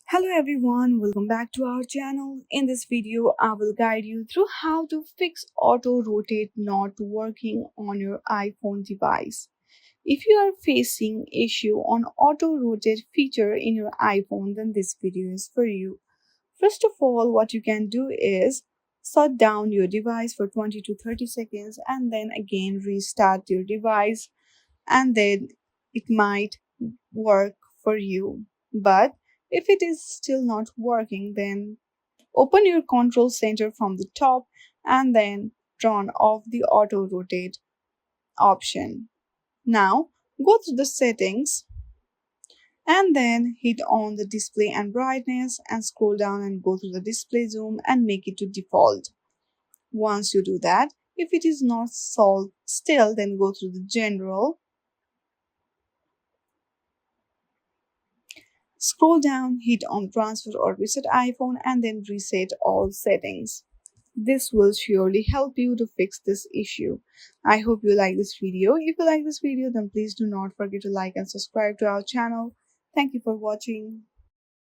Hello everyone, welcome back to our channel. In this video, I will guide you through how to fix auto rotate not working on your iPhone device. If you are facing issue on auto rotate feature in your iPhone, then this video is for you. First of all, what you can do is shut down your device for 20 to 30 seconds and then again restart your device, and then it might work for you. But if it is still not working, then open your control center from the top and then turn off the auto rotate option. Now go to the settings and then hit on the display and brightness and scroll down and go to the display zoom and make it to default. Once you do that, if it is not solved still, then go to the general. Scroll down, hit on transfer or reset iPhone and then reset all settings. This will surely help you to fix this issue. I hope you like this video. If you like this video, then please do not forget to like and subscribe to our channel. Thank you for watching.